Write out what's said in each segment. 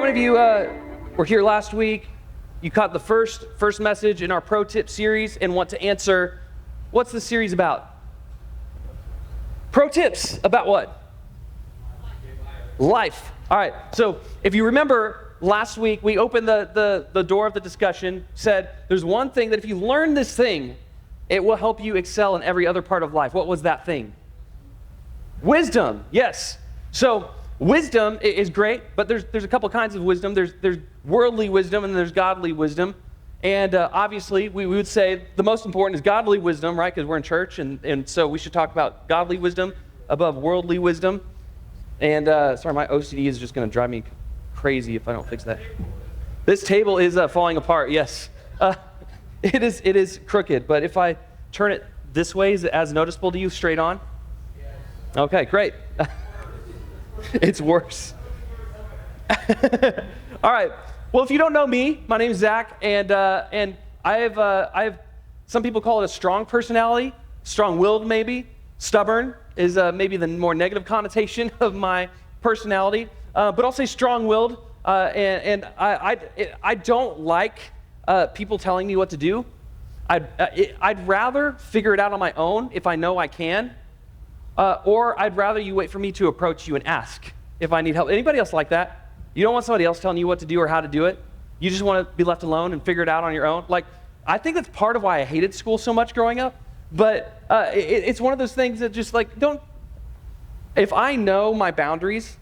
many of you were here last week? You caught the first message in our Pro Tip series and want to answer, what's the series about? Pro Tips about what? Life. All right, so if you remember last week, we opened the door of the discussion, said there's one thing that if you learn this thing, it will help you excel in every other part of life. What was that thing? Wisdom, yes. So wisdom is great, but there's a couple kinds of wisdom. There's worldly wisdom and there's godly wisdom. And obviously, we would say the most important is godly wisdom, right? Because we're in church, and so we should talk about godly wisdom above worldly wisdom. And sorry, my OCD is just going to drive me crazy if I don't fix that. This table is falling apart, yes. It is crooked, but if I turn it this way, is it as noticeable to you, straight on? Okay, great. It's worse. All right. Well, if you don't know me, my name is Zach, and I have some people call it a strong personality, strong-willed maybe. Stubborn is maybe the more negative connotation of my personality, but I'll say strong-willed. And I don't like people telling me what to do. I'd rather figure it out on my own if I know I can, or I'd rather you wait for me to approach you and ask if I need help. Anybody else like that? You don't want somebody else telling you what to do or how to do it. You just want to be left alone and figure it out on your own. Like, I think that's part of why I hated school so much growing up. But it's one of those things that just like, if I know my boundaries,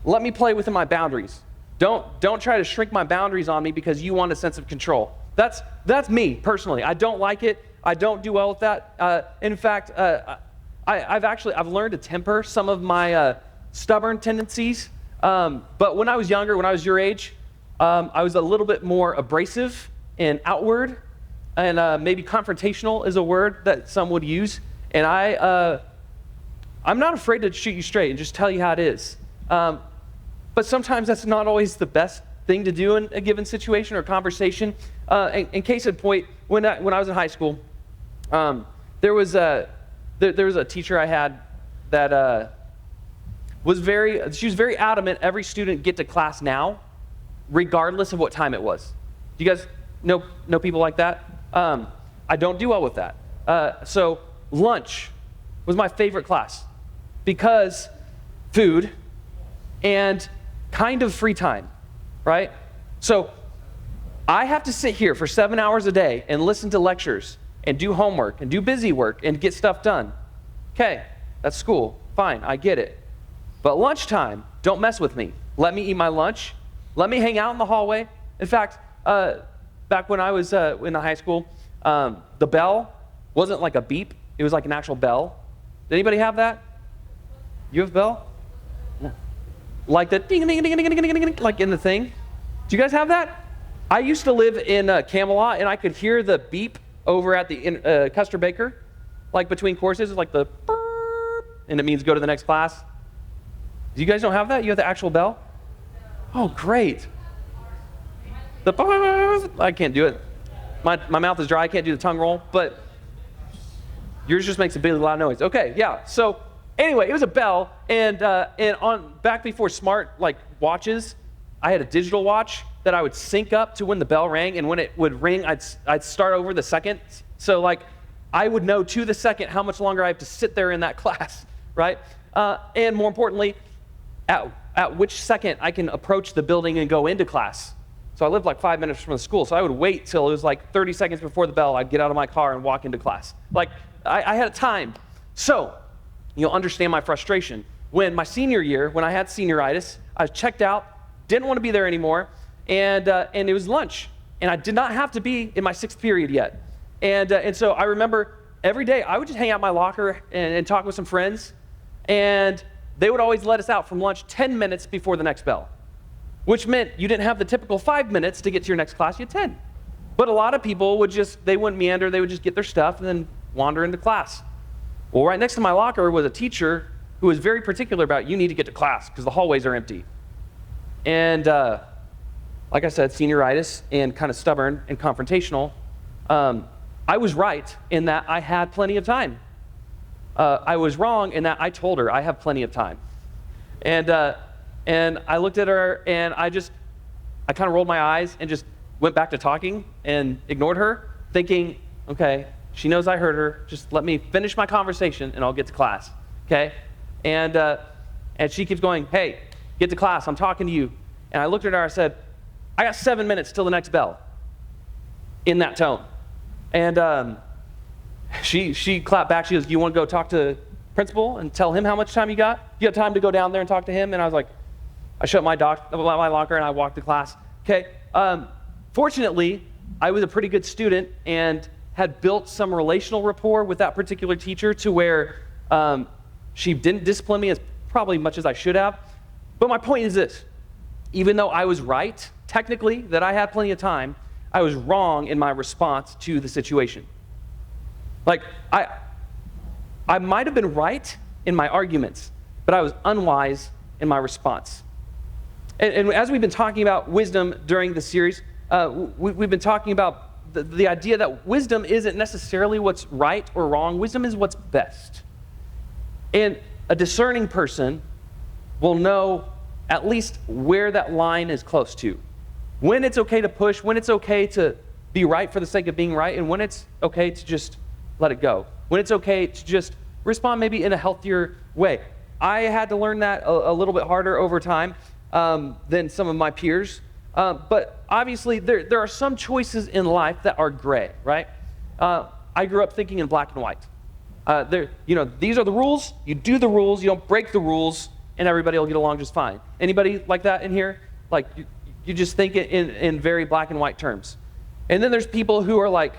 let me play within my boundaries. Don't try to shrink my boundaries on me because you want a sense of control. That's me personally. I don't like it. I don't do well with that. In fact, I've learned to temper some of my stubborn tendencies. But when I was younger, when I was your age, I was a little bit more abrasive and outward, and maybe confrontational is a word that some would use. And I'm not afraid to shoot you straight and just tell you how it is. But sometimes that's not always the best thing to do in a given situation or conversation. In case in point, when I was in high school, there was a teacher I had that she was very adamant every student get to class now, regardless of what time it was. Do you guys know people like that? I don't do well with that. So lunch was my favorite class because food and kind of free time, right? So I have to sit here for 7 hours a day and listen to lectures and do homework and do busy work and get stuff done. Okay, that's school. Fine, I get it. But lunchtime, don't mess with me. Let me eat my lunch. Let me hang out in the hallway. In fact, back when I was in high school, the bell wasn't like a beep. It was like an actual bell. Did anybody have that? You have a bell? No. Like the ding, ding, ding, ding, ding, ding, ding, like in the thing. Do you guys have that? I used to live in Camelot, and I could hear the beep over at the Custer Baker, like between courses, like the burp, and it means go to the next class. You guys don't have that? You have the actual bell? Oh, great. The I can't do it. My mouth is dry. I can't do the tongue roll, but yours just makes a really loud noise. Okay, yeah. So anyway, it was a bell, and on back before smart like watches, I had a digital watch that I would sync up to when the bell rang, and when it would ring, I'd start over the second. So like I would know to the second how much longer I have to sit there in that class, right? And more importantly, at which second I can approach the building and go into class. So I lived like 5 minutes from the school, so I would wait till it was like 30 seconds before the bell. I'd get out of my car and walk into class. Like I had a time. So you'll understand my frustration. When my senior year, when I had senioritis, I was checked out, didn't want to be there anymore, and it was lunch, and I did not have to be in my sixth period yet. And so I remember every day I would just hang out in my locker and talk with some friends, and they would always let us out from lunch 10 minutes before the next bell, which meant you didn't have the typical 5 minutes to get to your next class, you had 10. But a lot of people they wouldn't meander, they would just get their stuff and then wander into class. Well, right next to my locker was a teacher who was very particular about, you need to get to class because the hallways are empty. And like I said, senioritis and kind of stubborn and confrontational, I was right in that I had plenty of time. I was wrong in that I told her I have plenty of time. And I looked at her and I kind of rolled my eyes and just went back to talking and ignored her, thinking, okay, she knows I heard her. Just let me finish my conversation and I'll get to class, okay? And she keeps going, hey, get to class, I'm talking to you. And I looked at her, I said, I got 7 minutes till the next bell, in that tone. And she clapped back, she goes, you want to go talk to principal and tell him how much time you got? You got time to go down there and talk to him? And I was like, I shut my locker and I walked to class. Okay, fortunately, I was a pretty good student and had built some relational rapport with that particular teacher to where she didn't discipline me as probably much as I should have. But my point is this, even though I was right, technically, that I had plenty of time, I was wrong in my response to the situation. Like, I might have been right in my arguments, but I was unwise in my response. And as we've been talking about wisdom during the series, we've been talking about the idea that wisdom isn't necessarily what's right or wrong. Wisdom is what's best. And a discerning person will know at least where that line is close to. When it's okay to push, when it's okay to be right for the sake of being right, and when it's okay to just let it go. When it's okay to just respond maybe in a healthier way. I had to learn that a little bit harder over time than some of my peers. But obviously, there are some choices in life that are gray, right? I grew up thinking in black and white. These are the rules. You do the rules. You don't break the rules, and everybody will get along just fine. Anybody like that in here? Like you just think it in very black and white terms. And then there's people who are like,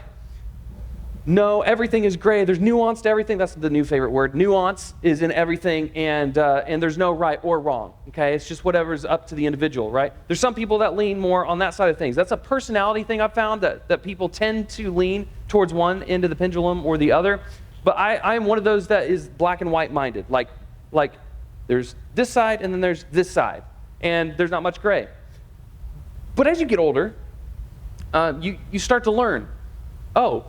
no, everything is gray. There's nuance to everything. That's the new favorite word. Nuance is in everything, and there's no right or wrong. Okay, it's just whatever's up to the individual, right? There's some people that lean more on that side of things. That's a personality thing I've found, that people tend to lean towards one end of the pendulum or the other. But I'm one of those that is black and white minded. Like there's this side and then there's this side, and there's not much gray. But as you get older, you start to learn. Oh,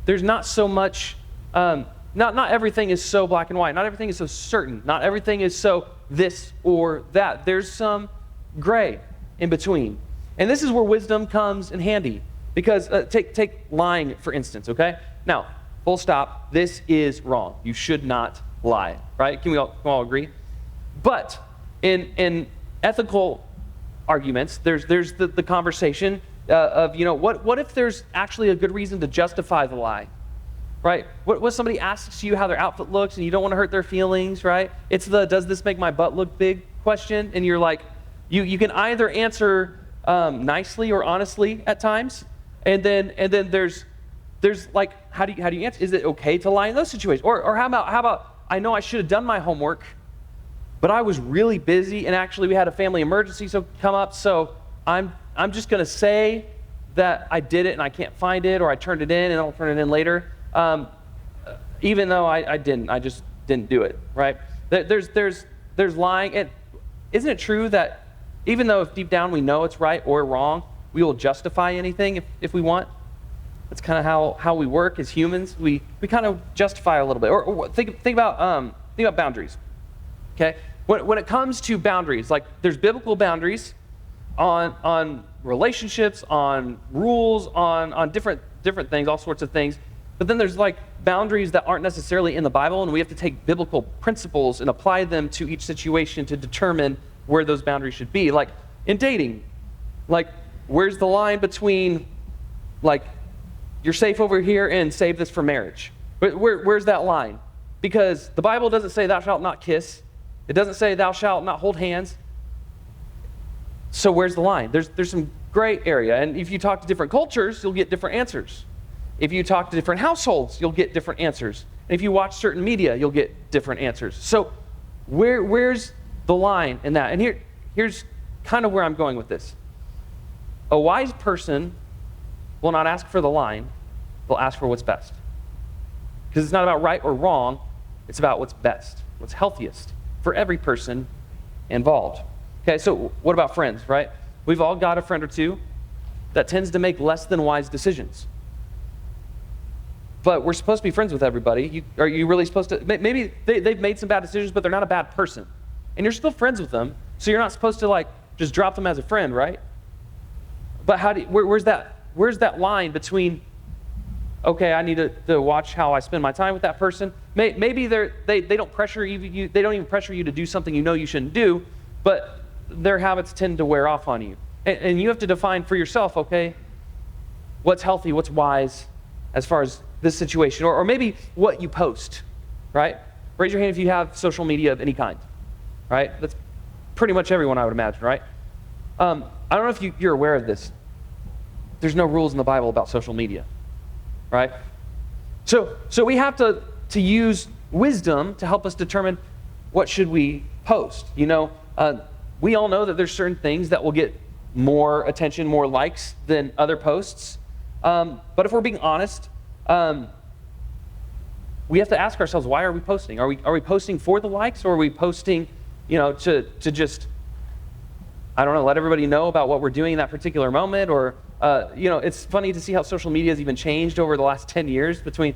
there's not so much, not everything is so black and white. Not everything is so certain. Not everything is so this or that. There's some gray in between. And this is where wisdom comes in handy. Because take lying, for instance, okay? Now, full stop, this is wrong. You should not lie, right? Can we all agree? But in ethical arguments, there's the conversation of, what if there's actually a good reason to justify the lie, right? What somebody asks you how their outfit looks and you don't want to hurt their feelings, right? It's the does this make my butt look big question, and you're like, you can either answer nicely or honestly at times, and then there's like, how do you answer? Is it okay to lie in those situations? Or how about I know I should have done my homework, but I was really busy, and actually we had a family emergency come up, so I'm just going to say that I did it and I can't find it, or I turned it in and I'll turn it in later, even though I didn't. I just didn't do it, right? There's lying. And isn't it true that even though if deep down we know it's right or wrong, we will justify anything if we want? That's kind of how we work as humans. We kind of justify a little bit. Or think about boundaries, okay? When it comes to boundaries, like there's biblical boundaries on relationships, on rules, on different things, all sorts of things. But then there's like boundaries that aren't necessarily in the Bible, and we have to take biblical principles and apply them to each situation to determine where those boundaries should be. Like in dating, like where's the line between like you're safe over here and save this for marriage? Where's that line? Because the Bible doesn't say thou shalt not kiss. It doesn't say thou shalt not hold hands. So where's the line? There's some gray area. And if you talk to different cultures, you'll get different answers. If you talk to different households, you'll get different answers. And if you watch certain media, you'll get different answers. So where's the line in that? And here's kind of where I'm going with this. A wise person will not ask for the line, they'll ask for what's best. Because it's not about right or wrong, it's about what's best, what's healthiest for every person involved. Okay, so what about friends, right? We've all got a friend or two that tends to make less than wise decisions. But we're supposed to be friends with everybody. Are you really supposed to? Maybe they've made some bad decisions, but they're not a bad person. And you're still friends with them, so you're not supposed to like just drop them as a friend, right? But where's that line between, okay, I need to watch how I spend my time with that person. Maybe they don't pressure you, they don't even pressure you to do something you know you shouldn't do, but their habits tend to wear off on you. And you have to define for yourself, okay, what's healthy, what's wise as far as this situation, or maybe what you post, right? Raise your hand if you have social media of any kind, right? That's pretty much everyone, I would imagine, right? I don't know if you're aware of this. There's no rules in the Bible about social media, right? So we have to use wisdom to help us determine what should we post. You know, we all know that there's certain things that will get more attention, more likes than other posts. But if we're being honest, we have to ask ourselves, why are we posting? Are we posting for the likes, or are we posting, to just, I don't know, let everybody know about what we're doing in that particular moment? Or, it's funny to see how social media has even changed over the last 10 years between,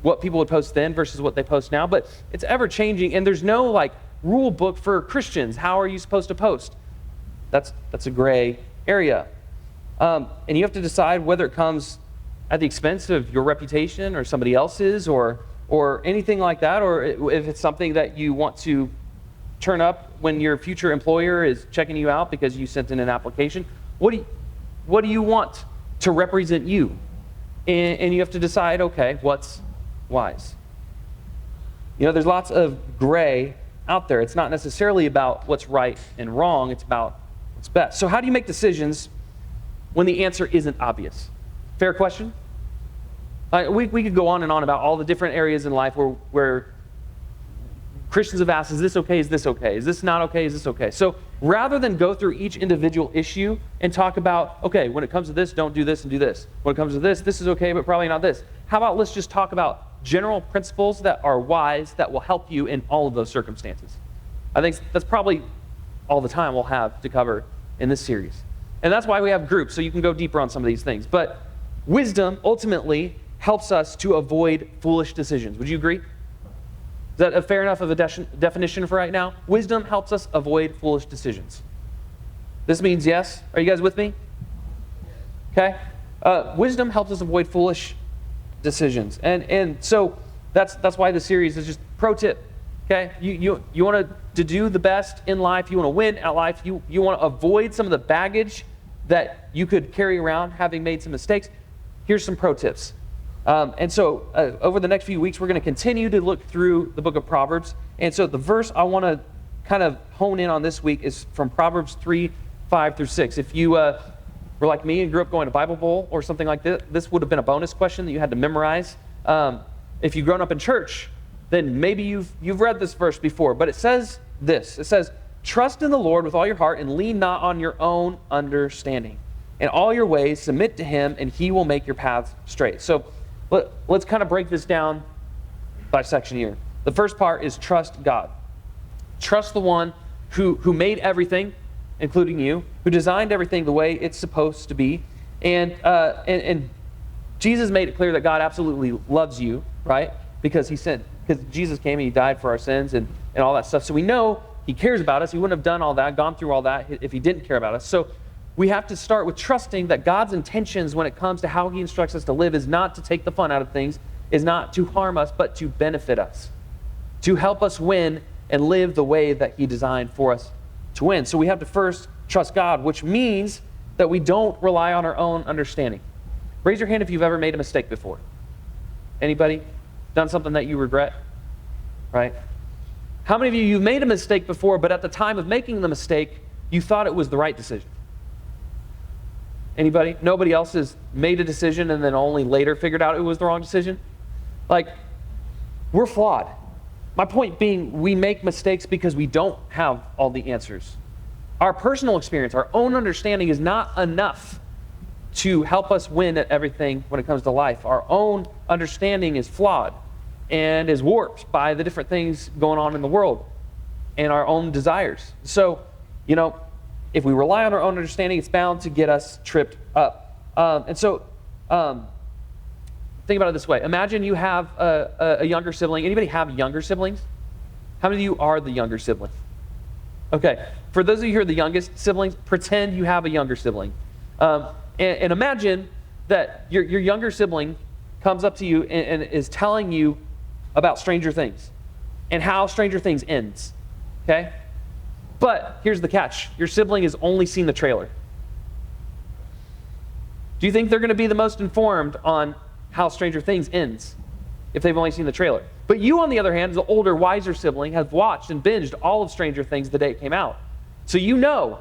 what people would post then versus what they post now. But it's ever changing, and there's no rule book for Christians. How are you supposed to post? That's a gray area. And you have to decide whether it comes at the expense of your reputation or somebody else's or anything like that, or if it's something that you want to turn up when your future employer is checking you out because you sent in an application. What do you want to represent you? And you have to decide, okay, what's wise? There's lots of gray out there. It's not necessarily about what's right and wrong. It's about what's best. So how do you make decisions when the answer isn't obvious? Fair question? We could go on and on about all the different areas in life where Christians have asked, is this okay? Is this okay? Is this not okay? Is this okay? So rather than go through each individual issue and talk about, okay, when it comes to this, don't do this and do this. When it comes to this is okay, but probably not this. How about let's just talk about general principles that are wise that will help you in all of those circumstances? I think that's probably all the time we'll have to cover in this series. And that's why we have groups, so you can go deeper on some of these things. But wisdom ultimately helps us to avoid foolish decisions. Would you agree? Is that a fair enough of a definition for right now? Wisdom helps us avoid foolish decisions. This means yes. Are you guys with me? Okay. Wisdom helps us avoid foolish decisions. And so that's why the series is just pro tip. Okay? You want to do the best in life. You want to win at life. You want to avoid some of the baggage that you could carry around having made some mistakes. Here's some pro tips. And so over the next few weeks, we're going to continue to look through the book of Proverbs. And so the verse I want to kind of hone in on this week is from Proverbs 3:5-6. If you were like me and grew up going to Bible Bowl or something like this, this would have been a bonus question that you had to memorize. If you've grown up in church, then maybe you've read this verse before. But it says this. It says, trust in the Lord with all your heart and lean not on your own understanding. In all your ways, submit to him, and he will make your paths straight. So let's kind of break this down by section here. The first part is trust God. Trust the one who made everything, including you, who designed everything the way it's supposed to be. And Jesus made it clear that God absolutely loves you, right? Because Jesus came and he died for our sins and all that stuff. So we know he cares about us. He wouldn't have done all that, gone through all that if he didn't care about us. So we have to start with trusting that God's intentions when it comes to how he instructs us to live is not to take the fun out of things, is not to harm us, but to benefit us, to help us win and live the way that he designed for us to win. So we have to first trust God, which means that we don't rely on our own understanding. Raise your hand if you've ever made a mistake before. Anybody? Done something that you regret? Right? How many of you've made a mistake before, but at the time of making the mistake, you thought it was the right decision? Anybody? Nobody else has made a decision and then only later figured out it was the wrong decision? We're flawed. My point being, we make mistakes because we don't have all the answers. Our personal experience, our own understanding is not enough to help us win at everything when it comes to life. Our own understanding is flawed and is warped by the different things going on in the world and our own desires. So, if we rely on our own understanding, it's bound to get us tripped up. Think about it this way. Imagine you have a younger sibling. Anybody have younger siblings? How many of you are the younger sibling? Okay. For those of you who are the youngest siblings, pretend you have a younger sibling. And imagine that your younger sibling comes up to you and is telling you about Stranger Things and how Stranger Things ends, okay? But here's the catch. Your sibling has only seen the trailer. Do you think they're going to be the most informed on how Stranger Things ends if they've only seen the trailer? But you, on the other hand, as an older, wiser sibling, have watched and binged all of Stranger Things the day it came out. So you know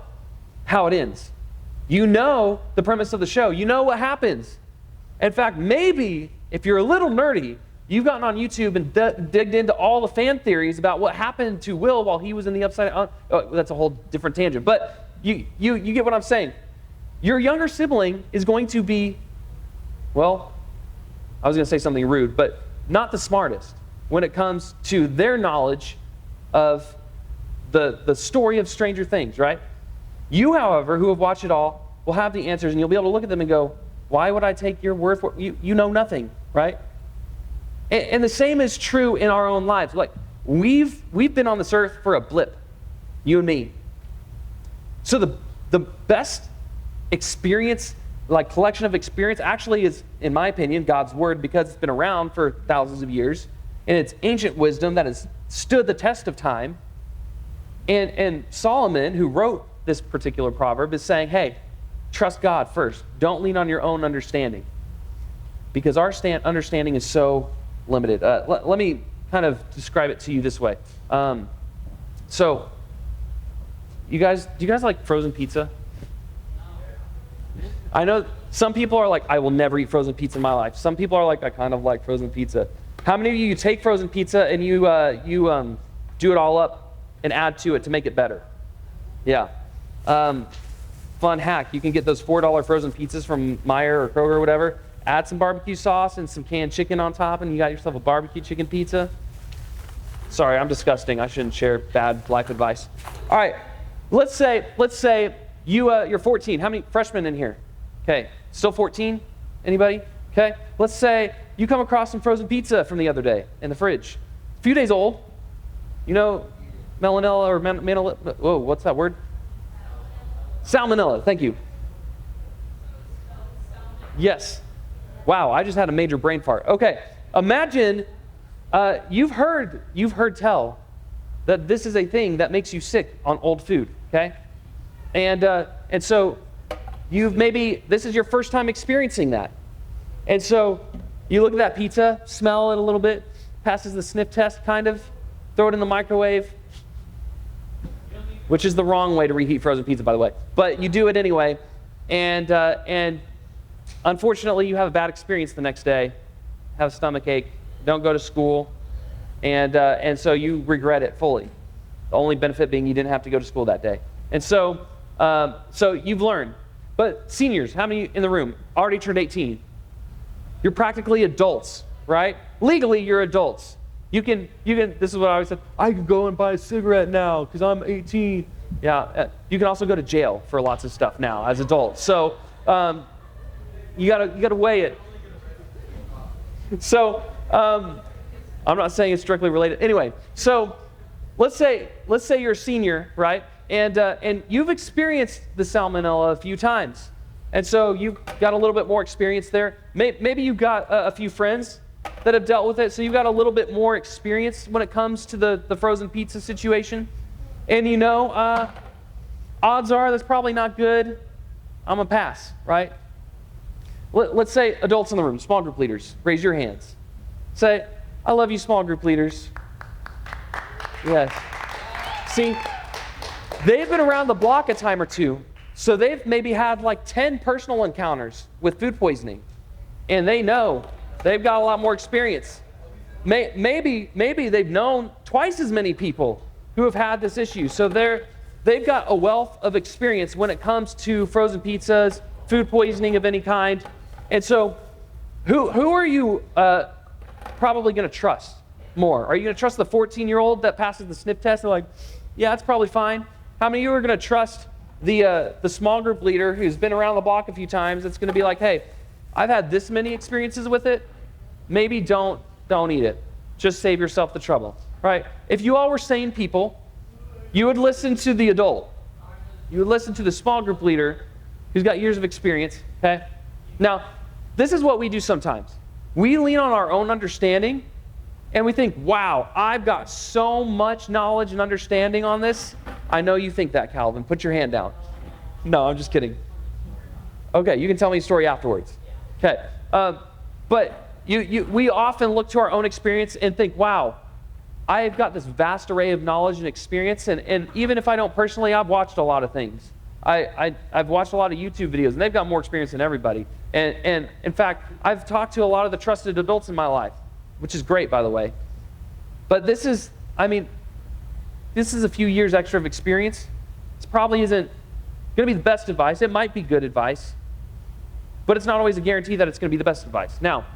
how it ends. You know the premise of the show. You know what happens. In fact, maybe if you're a little nerdy, you've gotten on YouTube and digged into all the fan theories about what happened to Will while he was in the upside down. Oh, that's a whole different tangent. But you get what I'm saying. Your younger sibling is going to be, well, I was going to say something rude, but not the smartest when it comes to their knowledge of the story of Stranger Things, right? You, however, who have watched it all, will have the answers, and you'll be able to look at them and go, why would I take your word for it? You know nothing, right? And the same is true in our own lives. Like, we've been on this earth for a blip, you and me. So the best experience, like collection of experience, actually is, in my opinion, God's word, because it's been around for thousands of years, and it's ancient wisdom that has stood the test of time. And Solomon, who wrote this particular proverb, is saying, hey, trust God first. Don't lean on your own understanding, because our understanding is so limited. Let me kind of describe it to you this way. So, do you guys like frozen pizza? I know some people are like, I will never eat frozen pizza in my life. Some people are like, I kind of like frozen pizza. How many of you take frozen pizza and you do it all up and add to it to make it better? Yeah. Fun hack. You can get those $4 frozen pizzas from Meijer or Kroger or whatever. Add some barbecue sauce and some canned chicken on top, and you got yourself a barbecue chicken pizza. Sorry, I'm disgusting. I shouldn't share bad life advice. All right. Let's say you're 14. How many freshmen in here? Okay. Still 14? Anybody? Okay. Let's say you come across some frozen pizza from the other day in the fridge. A few days old. You know, melanella or manila. Whoa, what's that word? Salmonella. Thank you. Yes. Wow, I just had a major brain fart. Okay. Imagine you've heard tell that this is a thing that makes you sick on old food, okay? And so this is your first time experiencing that. And so you look at that pizza, smell it a little bit, passes the sniff test kind of, throw it in the microwave, which is the wrong way to reheat frozen pizza, by the way. But you do it anyway, and unfortunately you have a bad experience the next day, have a stomach ache, don't go to school, and so you regret it fully. The only benefit being you didn't have to go to school that day. And so you've learned. But seniors, how many in the room already turned 18? You're practically adults, right? Legally, you're adults. You can. This is what I always said. I can go and buy a cigarette now because I'm 18. Yeah. You can also go to jail for lots of stuff now as adults. So you gotta weigh it. So I'm not saying it's strictly related. Anyway, so let's say you're a senior, right? And you've experienced the salmonella a few times, and so you've got a little bit more experience there. Maybe you've got a few friends that have dealt with it, so you've got a little bit more experience when it comes to the frozen pizza situation. And you know, odds are that's probably not good. I'm gonna pass, right? Let's say adults in the room, small group leaders, raise your hands. Say, I love you, small group leaders. Yes. See, they've been around the block a time or two, so they've maybe had like 10 personal encounters with food poisoning, and they know they've got a lot more experience. Maybe they've known twice as many people who have had this issue, so they've got a wealth of experience when it comes to frozen pizzas, food poisoning of any kind. And so who are you probably going to trust more? Are you going to trust the 14-year-old that passes the sniff test and like, yeah, that's probably fine? How many of you are going to trust the small group leader who's been around the block a few times that's going to be like, hey, I've had this many experiences with it. Maybe don't eat it. Just save yourself the trouble, right? If you all were sane people, you would listen to the adult. You would listen to the small group leader who's got years of experience, okay? Now, this is what we do sometimes. We lean on our own understanding, and we think, wow, I've got so much knowledge and understanding on this. I know you think that, Calvin. Put your hand down. No, I'm just kidding. Okay, you can tell me a story afterwards. Okay, but we often look to our own experience and think, wow, I've got this vast array of knowledge and experience, and even if I don't personally, I've watched a lot of things. I've watched a lot of YouTube videos, and they've got more experience than everybody. And in fact, I've talked to a lot of the trusted adults in my life, which is great, by the way. But this is a few years extra of experience. This probably isn't going to be the best advice. It might be good advice, but it's not always a guarantee that it's going to be the best advice. Now,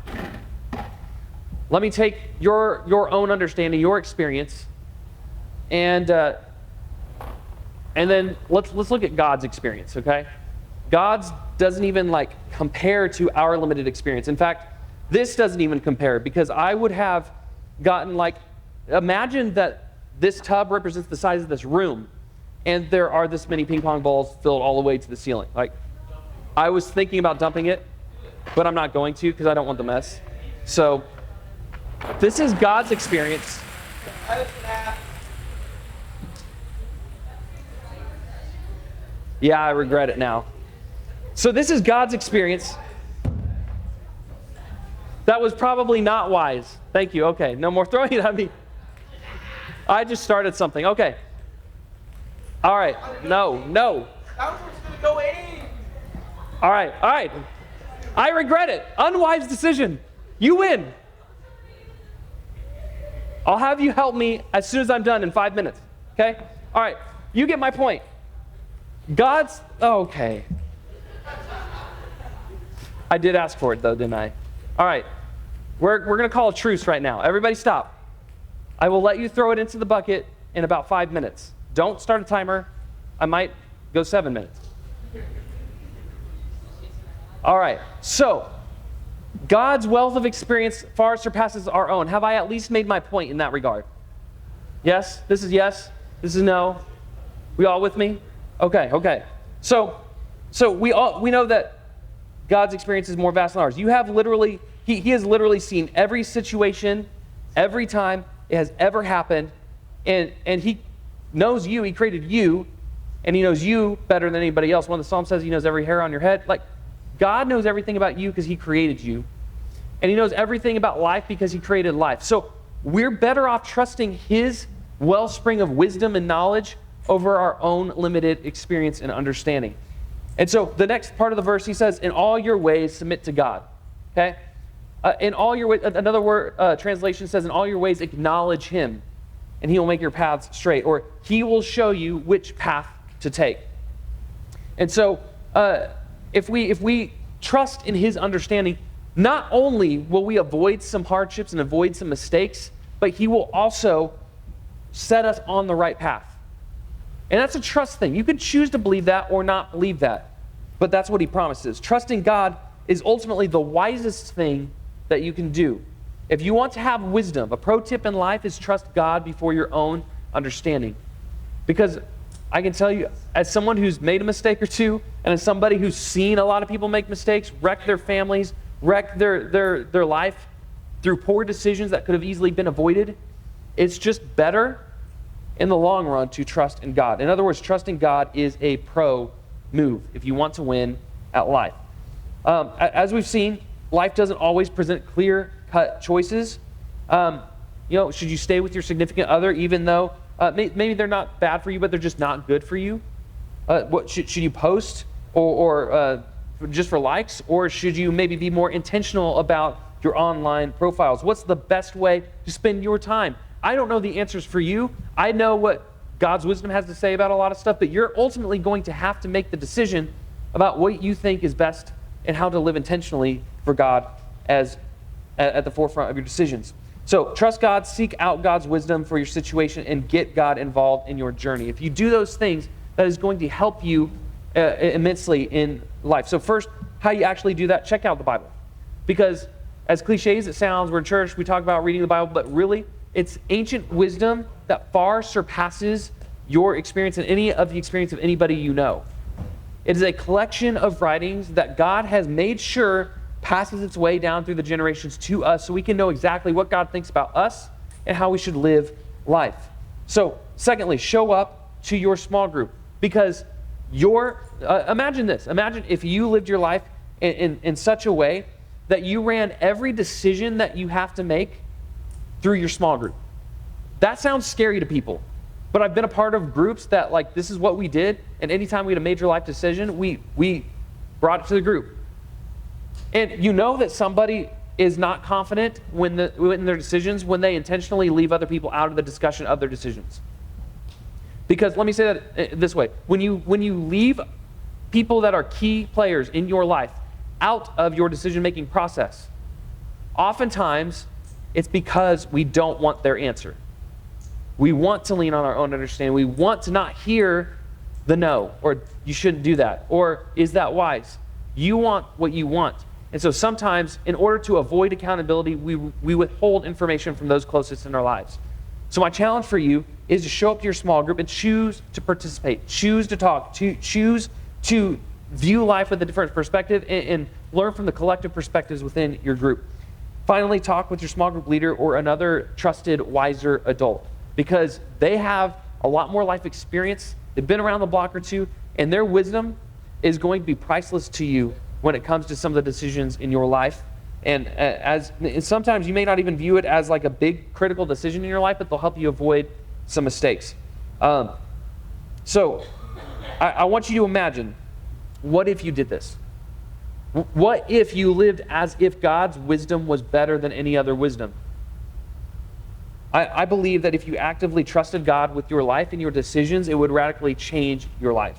let me take your own understanding, your experience, and then let's look at God's experience, okay? God's doesn't even compare to our limited experience. In fact, this doesn't even compare, because I would have gotten imagine that this tub represents the size of this room, and there are this many ping pong balls filled all the way to the ceiling. I was thinking about dumping it, but I'm not going to because I don't want the mess. So this is God's experience. Yeah, I regret it now. So this is God's experience. That was probably not wise. Thank you. Okay, no more throwing it at me. I just started something. Okay. All right. No. That was going to go in. All right. I regret it. Unwise decision. You win. I'll have you help me as soon as I'm done in 5 minutes. Okay? All right. You get my point. Okay. I did ask for it though, didn't I? All right. We're going to call a truce right now. Everybody stop. I will let you throw it into the bucket in about 5 minutes. Don't start a timer. I might go 7 minutes. All right. So, God's wealth of experience far surpasses our own. Have I at least made my point in that regard? Yes? This is yes? This is no? We all with me? Okay. So we know that God's experience is more vast than ours. You have literally, he has literally seen every situation, every time it has ever happened, and he knows you, he created you, and he knows you better than anybody else. One of the Psalms says he knows every hair on your head. God knows everything about you because he created you, and he knows everything about life because he created life. So we're better off trusting his wellspring of wisdom and knowledge over our own limited experience and understanding. And so the next part of the verse, he says, in all your ways, submit to God. Okay? In all your ways, another word translation says, in all your ways, acknowledge him, and he will make your paths straight, or he will show you which path to take. And so if we trust in his understanding, not only will we avoid some hardships and avoid some mistakes, but he will also set us on the right path. And that's a trust thing. You can choose to believe that or not believe that, but that's what he promises. Trusting God is ultimately the wisest thing that you can do. If you want to have wisdom, a pro tip in life is trust God before your own understanding. Because I can tell you, as someone who's made a mistake or two, and as somebody who's seen a lot of people make mistakes, wreck their families, wreck their life through poor decisions that could have easily been avoided, it's just better in the long run to trust in God. In other words, trusting God is a pro move if you want to win at life. As we've seen, life doesn't always present clear-cut choices. Should you stay with your significant other even though maybe they're not bad for you, but they're just not good for you? Should you post or just for likes, or should you maybe be more intentional about your online profiles? What's the best way to spend your time? I don't know the answers for you. I know what God's wisdom has to say about a lot of stuff, but you're ultimately going to have to make the decision about what you think is best and how to live intentionally for God as at the forefront of your decisions. So trust God, seek out God's wisdom for your situation, and get God involved in your journey. If you do those things, that is going to help you immensely in life. So first, how you actually do that, check out the Bible. Because as cliche as it sounds, we're in church, we talk about reading the Bible, but really, it's ancient wisdom that far surpasses your experience and any of the experience of anybody you know. It is a collection of writings that God has made sure passes its way down through the generations to us so we can know exactly what God thinks about us and how we should live life. So, secondly, show up to your small group because imagine this. Imagine if you lived your life in such a way that you ran every decision that you have to make through your small group. That sounds scary to people, but I've been a part of groups that like this is what we did, and anytime we had a major life decision, we brought it to the group. And you know that somebody is not confident in their decisions when they intentionally leave other people out of the discussion of their decisions. Because let me say that this way, when you leave people that are key players in your life out of your decision-making process, oftentimes it's because we don't want their answer. We want to lean on our own understanding. We want to not hear the no, or you shouldn't do that, or is that wise? You want what you want. And so sometimes, in order to avoid accountability, we withhold information from those closest in our lives. So my challenge for you is to show up to your small group and choose to participate, choose to talk, choose to view life with a different perspective and learn from the collective perspectives within your group. Finally, talk with your small group leader or another trusted, wiser adult because they have a lot more life experience. They've been around the block or two, and their wisdom is going to be priceless to you when it comes to some of the decisions in your life. And sometimes you may not even view it as like a big critical decision in your life, but they'll help you avoid some mistakes. So I want you to imagine, what if you did this? What if you lived as if God's wisdom was better than any other wisdom? I believe that if you actively trusted God with your life and your decisions, it would radically change your life.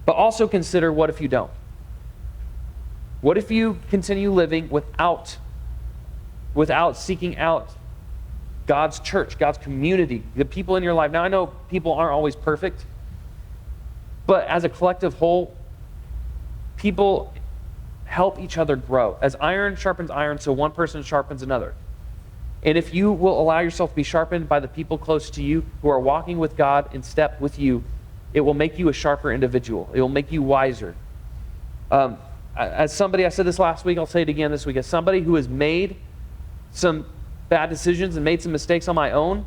But also consider, what if you don't? What if you continue living without seeking out God's church, God's community, the people in your life? Now, I know people aren't always perfect, but as a collective whole, people help each other grow. As iron sharpens iron, so one person sharpens another. And if you will allow yourself to be sharpened by the people close to you who are walking with God in step with you, it will make you a sharper individual. It will make you wiser. As somebody, I said this last week, I'll say it again this week, as somebody who has made some bad decisions and made some mistakes on my own,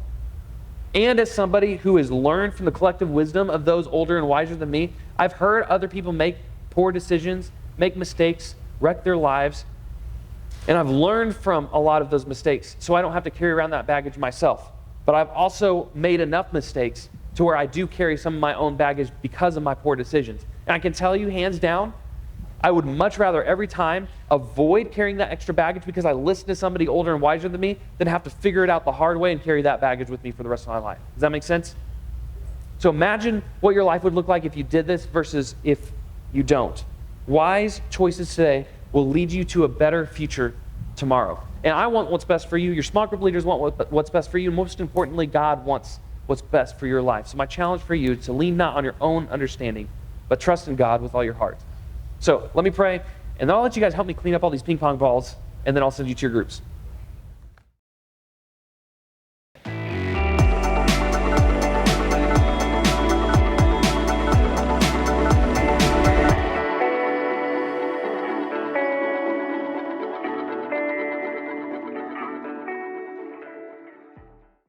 and as somebody who has learned from the collective wisdom of those older and wiser than me, I've heard other people make poor decisions, make mistakes, wreck their lives, and I've learned from a lot of those mistakes, so I don't have to carry around that baggage myself. But I've also made enough mistakes to where I do carry some of my own baggage because of my poor decisions. And I can tell you, hands down, I would much rather every time avoid carrying that extra baggage because I listened to somebody older and wiser than me than have to figure it out the hard way and carry that baggage with me for the rest of my life. Does that make sense? So imagine what your life would look like if you did this versus if you don't. Wise choices today will lead you to a better future tomorrow. And I want what's best for you. Your small group leaders want what's best for you. And most importantly, God wants what's best for your life. So my challenge for you is to lean not on your own understanding, but trust in God with all your heart. So let me pray, and then I'll let you guys help me clean up all these ping pong balls, and then I'll send you to your groups.